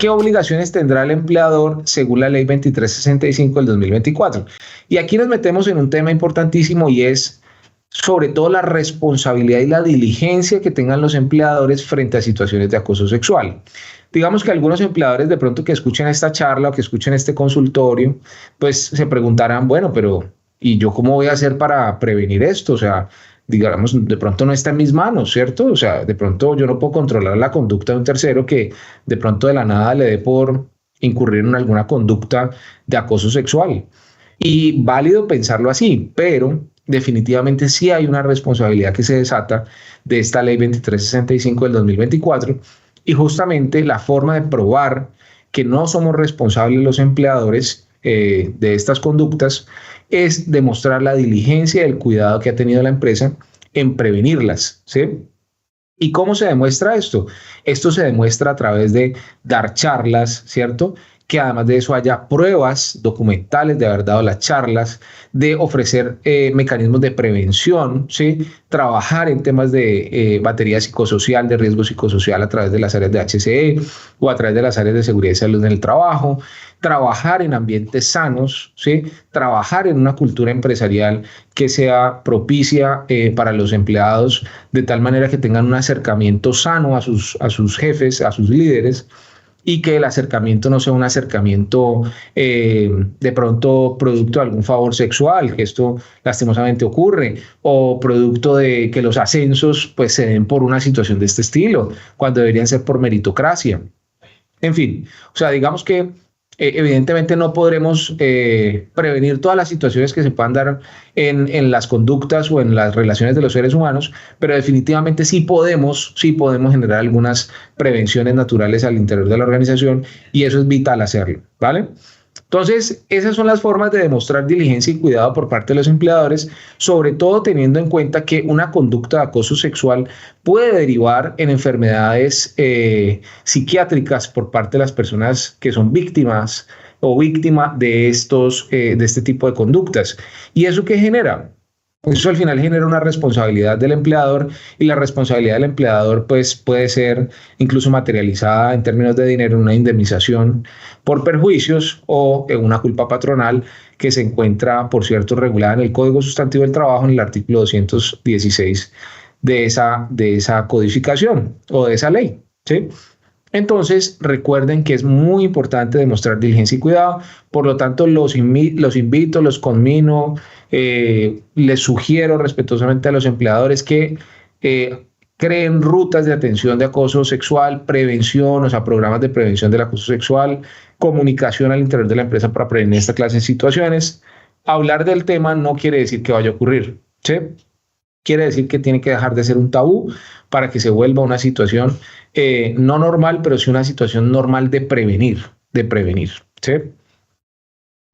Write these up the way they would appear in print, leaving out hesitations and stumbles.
¿qué obligaciones tendrá el empleador según la ley 2365 del 2024? Y aquí nos metemos en un tema importantísimo y es sobre todo la responsabilidad y la diligencia que tengan los empleadores frente a situaciones de acoso sexual. Digamos que algunos empleadores de pronto que escuchen esta charla o que escuchen este consultorio, pues se preguntarán, bueno, pero ¿y yo cómo voy a hacer para prevenir esto? O sea, digamos, de pronto no está en mis manos, ¿cierto? O sea, de pronto yo no puedo controlar la conducta de un tercero que de pronto de la nada le dé por incurrir en alguna conducta de acoso sexual. Y válido pensarlo así, pero definitivamente sí hay una responsabilidad que se desata de esta ley 2365 del 2024 y justamente la forma de probar que no somos responsables los empleadores de estas conductas es demostrar la diligencia y el cuidado que ha tenido la empresa en prevenirlas, ¿sí? ¿Y cómo se demuestra esto? Esto se demuestra a través de dar charlas, ¿cierto? Que además de eso haya pruebas documentales de haber dado las charlas, de ofrecer mecanismos de prevención, ¿sí? Trabajar en temas de batería psicosocial, de riesgo psicosocial a través de las áreas de HCE o a través de las áreas de seguridad y salud en el trabajo, trabajar en ambientes sanos, ¿sí? Trabajar en una cultura empresarial que sea propicia para los empleados de tal manera que tengan un acercamiento sano a sus jefes, a sus líderes, y que el acercamiento no sea un acercamiento de pronto producto de algún favor sexual, que esto lastimosamente ocurre, o producto de que los ascensos pues se den por una situación de este estilo, cuando deberían ser por meritocracia. En fin, o sea, digamos que evidentemente no podremos prevenir todas las situaciones que se puedan dar en las conductas o en las relaciones de los seres humanos, pero definitivamente sí podemos generar algunas prevenciones naturales al interior de la organización y eso es vital hacerlo, ¿vale? Entonces, esas son las formas de demostrar diligencia y cuidado por parte de los empleadores, sobre todo teniendo en cuenta que una conducta de acoso sexual puede derivar en enfermedades psiquiátricas por parte de las personas que son víctimas o víctima de este tipo de conductas. ¿Y eso qué genera? Eso al final genera una responsabilidad del empleador y la responsabilidad del empleador pues puede ser incluso materializada en términos de dinero, una indemnización por perjuicios o en una culpa patronal que se encuentra, por cierto, regulada en el Código Sustantivo del Trabajo en el artículo 216 de esa codificación o de esa ley, ¿sí? Entonces, recuerden que es muy importante demostrar diligencia y cuidado, por lo tanto, los invito, los conmino, les sugiero respetuosamente a los empleadores que creen rutas de atención de acoso sexual, prevención, o sea, programas de prevención del acoso sexual, comunicación al interior de la empresa para prevenir esta clase de situaciones. Hablar del tema no quiere decir que vaya a ocurrir, ¿sí? Quiere decir que tiene que dejar de ser un tabú para que se vuelva una situación no normal, pero sí una situación normal de prevenir, ¿sí?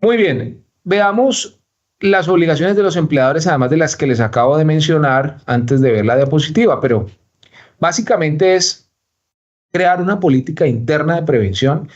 Muy bien, veamos las obligaciones de los empleadores, además de las que les acabo de mencionar antes de ver la diapositiva, pero básicamente es crear una política interna de prevención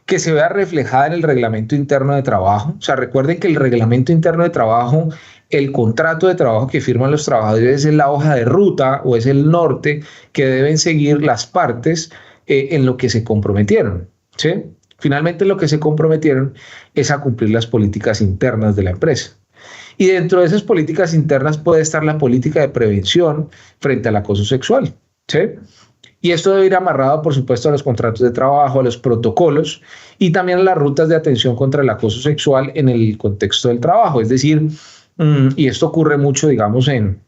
que se vea reflejada en el reglamento interno de trabajo. O sea, recuerden que el reglamento interno de trabajo, el contrato de trabajo que firman los trabajadores es la hoja de ruta o es el norte que deben seguir las partes en lo que se comprometieron, ¿sí? Finalmente lo que se comprometieron es a cumplir las políticas internas de la empresa. Y dentro de esas políticas internas puede estar la política de prevención frente al acoso sexual, ¿sí? Y esto debe ir amarrado, por supuesto, a los contratos de trabajo, a los protocolos y también a las rutas de atención contra el acoso sexual en el contexto del trabajo. Es decir, y esto ocurre mucho, digamos, en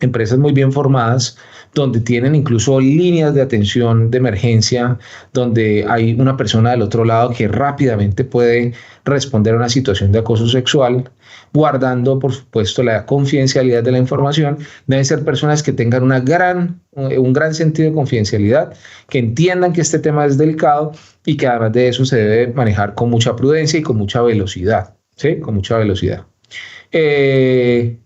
empresas muy bien formadas, donde tienen incluso líneas de atención de emergencia, donde hay una persona del otro lado que rápidamente puede responder a una situación de acoso sexual, guardando, por supuesto, la confidencialidad de la información. Deben ser personas que tengan un gran sentido de confidencialidad, que entiendan que este tema es delicado y que además de eso se debe manejar con mucha prudencia y con mucha velocidad, ¿sí? Con mucha velocidad. Eh,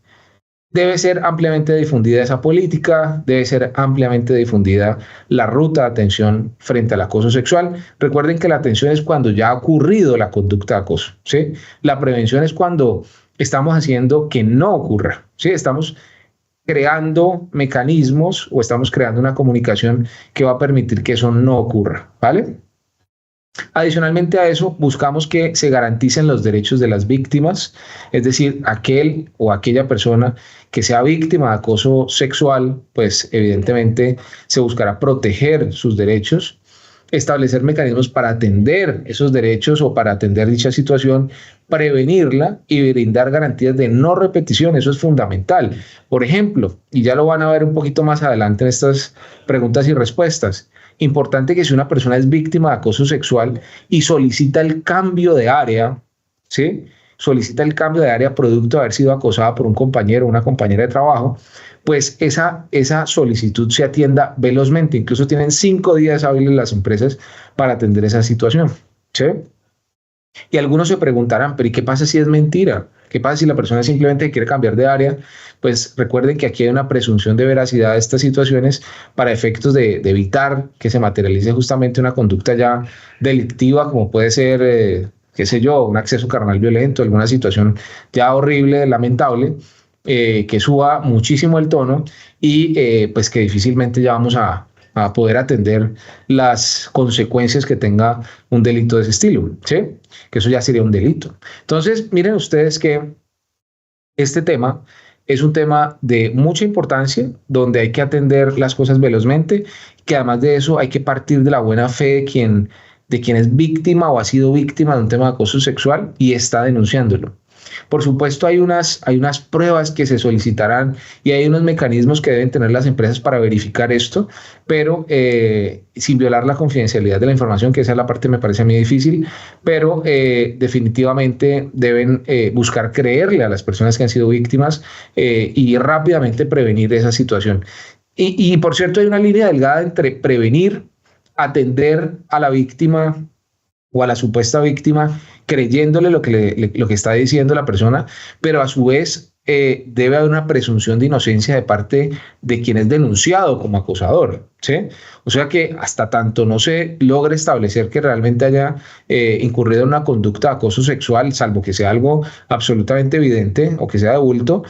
Debe ser ampliamente difundida esa política, debe ser ampliamente difundida la ruta de atención frente al acoso sexual. Recuerden que la atención es cuando ya ha ocurrido la conducta de acoso, ¿sí? La prevención es cuando estamos haciendo que no ocurra, ¿sí? Estamos creando mecanismos o estamos creando una comunicación que va a permitir que eso no ocurra, ¿vale? Adicionalmente a eso, buscamos que se garanticen los derechos de las víctimas, es decir, aquel o aquella persona que sea víctima de acoso sexual, pues evidentemente se buscará proteger sus derechos, establecer mecanismos para atender esos derechos o para atender dicha situación, prevenirla y brindar garantías de no repetición. Eso es fundamental. Por ejemplo, y ya lo van a ver un poquito más adelante en estas preguntas y respuestas, importante que si una persona es víctima de acoso sexual y solicita el cambio de área, ¿sí? Solicita el cambio de área producto de haber sido acosada por un compañero o una compañera de trabajo, pues esa solicitud se atienda velozmente. Incluso tienen 5 días hábiles las empresas para atender esa situación, ¿sí? Y algunos se preguntarán, pero ¿y qué pasa si es mentira? ¿Qué pasa si la persona simplemente quiere cambiar de área? Pues recuerden que aquí hay una presunción de veracidad de estas situaciones para efectos de evitar que se materialice justamente una conducta ya delictiva, como puede ser, qué sé yo, un acceso carnal violento, alguna situación ya horrible, lamentable, que suba muchísimo el tono y pues que difícilmente ya vamos a poder atender las consecuencias que tenga un delito de ese estilo, ¿sí? Que eso ya sería un delito. Entonces, miren ustedes que este tema es un tema de mucha importancia, donde hay que atender las cosas velozmente, que además de eso hay que partir de la buena fe de quien es víctima o ha sido víctima de un tema de acoso sexual y está denunciándolo. Por supuesto, hay unas pruebas que se solicitarán y hay unos mecanismos que deben tener las empresas para verificar esto, pero sin violar la confidencialidad de la información, que esa es la parte que me parece a mí difícil, pero definitivamente deben buscar creerle a las personas que han sido víctimas y rápidamente prevenir esa situación. Y por cierto, hay una línea delgada entre prevenir, atender a la víctima o a la supuesta víctima creyéndole lo que está diciendo la persona, pero a su vez debe haber una presunción de inocencia de parte de quien es denunciado como acosador, ¿sí? O sea que hasta tanto no se logre establecer que realmente haya incurrido en una conducta de acoso sexual, salvo que sea algo absolutamente evidente o que sea de bulto,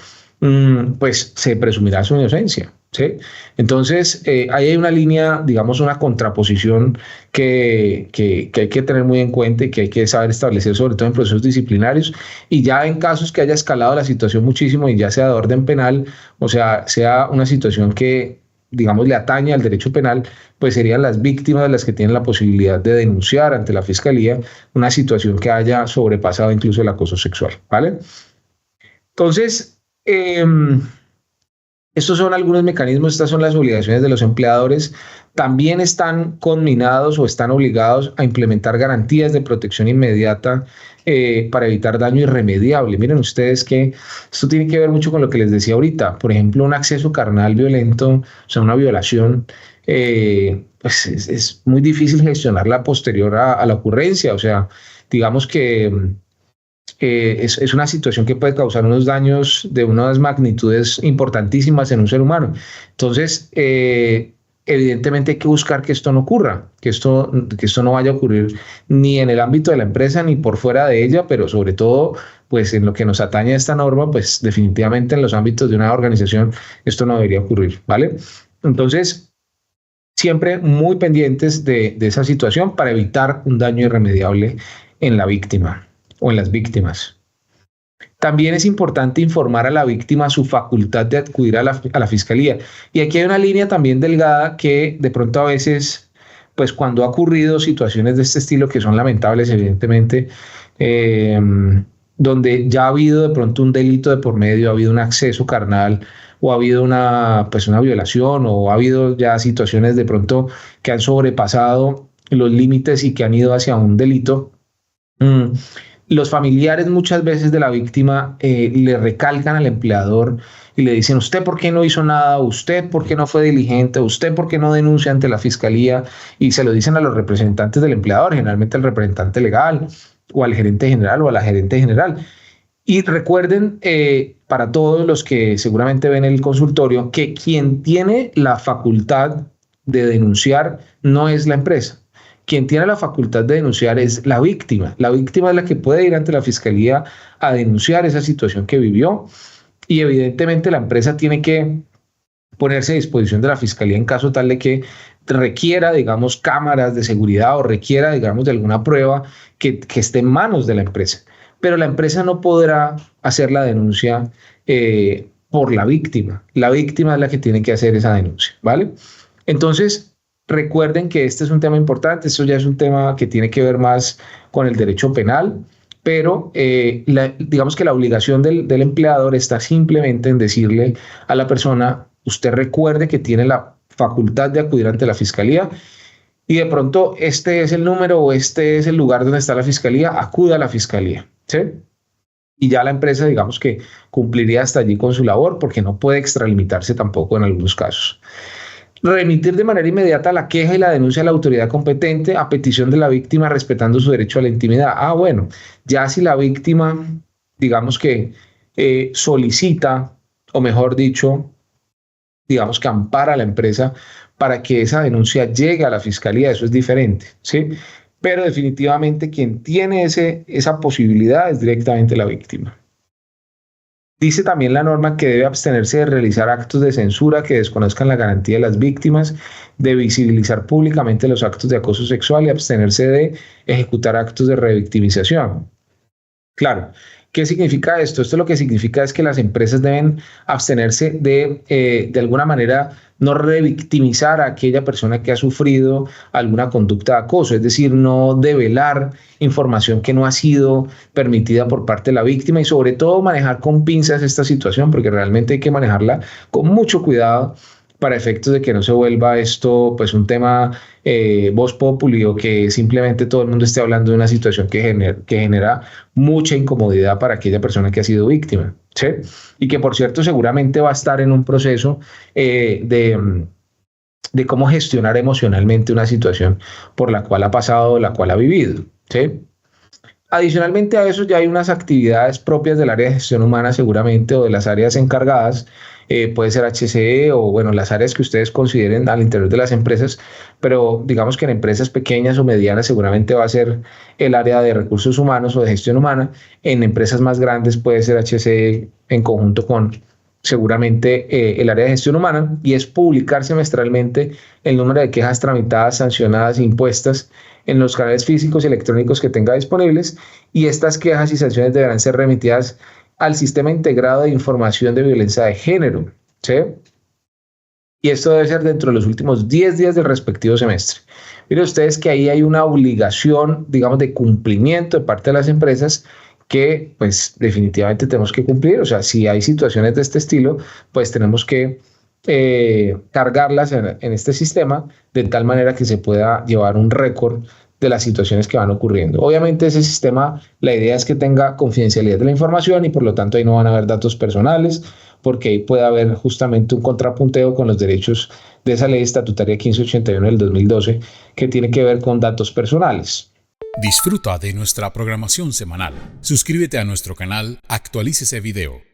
pues se presumirá su inocencia. ¿Sí? Entonces, ahí hay una línea, digamos, una contraposición que hay que tener muy en cuenta y que hay que saber establecer, sobre todo en procesos disciplinarios. Y ya en casos que haya escalado la situación muchísimo y ya sea de orden penal, o sea una situación que, digamos, le atañe al derecho penal, pues serían las víctimas las que tienen la posibilidad de denunciar ante la fiscalía una situación que haya sobrepasado incluso el acoso sexual, ¿vale? Entonces, estos son algunos mecanismos, estas son las obligaciones de los empleadores. También están conminados o están obligados a implementar garantías de protección inmediata para evitar daño irremediable. Miren ustedes que esto tiene que ver mucho con lo que les decía ahorita. Por ejemplo, un acceso carnal violento, o sea, una violación, pues es muy difícil gestionarla posterior a la ocurrencia. O sea, digamos que es una situación que puede causar unos daños de unas magnitudes importantísimas en un ser humano. Entonces, evidentemente hay que buscar que esto no ocurra, que esto no vaya a ocurrir ni en el ámbito de la empresa ni por fuera de ella, pero sobre todo, pues en lo que nos atañe a esta norma, pues definitivamente en los ámbitos de una organización esto no debería ocurrir, ¿vale? Entonces, siempre muy pendientes de esa situación para evitar un daño irremediable en la víctima o en las víctimas. También es importante informar a la víctima su facultad de acudir a la fiscalía. Y aquí hay una línea también delgada que de pronto a veces, pues cuando ha ocurrido situaciones de este estilo que son lamentables, evidentemente, eh, donde ya ha habido de pronto un delito de por medio, ha habido un acceso carnal o ha habido pues una violación o ha habido ya situaciones de pronto que han sobrepasado los límites y que han ido hacia un delito. Los familiares muchas veces de la víctima le recalcan al empleador y le dicen, ¿usted por qué no hizo nada? ¿Usted por qué no fue diligente? ¿Usted por qué no denuncia ante la fiscalía? Y se lo dicen a los representantes del empleador, generalmente al representante legal o al gerente general o a la gerente general. Y recuerden, para todos los que seguramente ven el consultorio, que quien tiene la facultad de denunciar no es la empresa. Quien tiene la facultad de denunciar es la víctima. La víctima es la que puede ir ante la fiscalía a denunciar esa situación que vivió y evidentemente la empresa tiene que ponerse a disposición de la fiscalía en caso tal de que requiera, digamos, cámaras de seguridad o requiera, digamos, de alguna prueba que esté en manos de la empresa. Pero la empresa no podrá hacer la denuncia por la víctima. La víctima es la que tiene que hacer esa denuncia, ¿vale? Entonces, recuerden que este es un tema importante, esto ya es un tema que tiene que ver más con el derecho penal, pero digamos que la obligación del empleador está simplemente en decirle a la persona, usted recuerde que tiene la facultad de acudir ante la fiscalía y de pronto este es el número o este es el lugar donde está la fiscalía, acuda a la fiscalía, ¿sí? Y ya la empresa, digamos que cumpliría hasta allí con su labor porque no puede extralimitarse tampoco en algunos casos. Remitir de manera inmediata la queja y la denuncia a la autoridad competente a petición de la víctima respetando su derecho a la intimidad. Bueno, ya si la víctima, digamos que solicita, o mejor dicho, digamos que ampara a la empresa para que esa denuncia llegue a la fiscalía, eso es diferente, ¿sí? Pero definitivamente quien tiene esa posibilidad es directamente la víctima. Dice también la norma que debe abstenerse de realizar actos de censura que desconozcan la garantía de las víctimas, de visibilizar públicamente los actos de acoso sexual y abstenerse de ejecutar actos de revictimización. Claro, ¿qué significa esto? Esto lo que significa es que las empresas deben abstenerse de alguna manera, no revictimizar a aquella persona que ha sufrido alguna conducta de acoso, es decir, no develar información que no ha sido permitida por parte de la víctima y sobre todo manejar con pinzas esta situación, porque realmente hay que manejarla con mucho cuidado para efectos de que no se vuelva esto pues un tema voz populi o que simplemente todo el mundo esté hablando de una situación que genera mucha incomodidad para aquella persona que ha sido víctima, ¿sí? Y que por cierto seguramente va a estar en un proceso de cómo gestionar emocionalmente una situación por la cual ha pasado o la cual ha vivido, ¿sí? Adicionalmente a eso ya hay unas actividades propias del área de gestión humana seguramente o de las áreas encargadas, puede ser HCE o bueno, las áreas que ustedes consideren al interior de las empresas, pero digamos que en empresas pequeñas o medianas seguramente va a ser el área de recursos humanos o de gestión humana, en empresas más grandes puede ser HCE en conjunto con seguramente el área de gestión humana y es publicar semestralmente el número de quejas tramitadas, sancionadas e impuestas en los canales físicos y electrónicos que tenga disponibles y estas quejas y sanciones deberán ser remitidas al Sistema Integrado de Información de Violencia de Género, ¿sí? Y esto debe ser dentro de los últimos 10 días del respectivo semestre. Miren ustedes que ahí hay una obligación, digamos, de cumplimiento de parte de las empresas que pues definitivamente tenemos que cumplir. O sea, si hay situaciones de este estilo, pues tenemos que cargarlas en este sistema de tal manera que se pueda llevar un récord de las situaciones que van ocurriendo. Obviamente ese sistema, la idea es que tenga confidencialidad de la información y por lo tanto ahí no van a haber datos personales porque ahí puede haber justamente un contrapunteo con los derechos de esa ley estatutaria 1581 del 2012 que tiene que ver con datos personales. Disfruta de nuestra programación semanal. Suscríbete a nuestro canal, actualícese video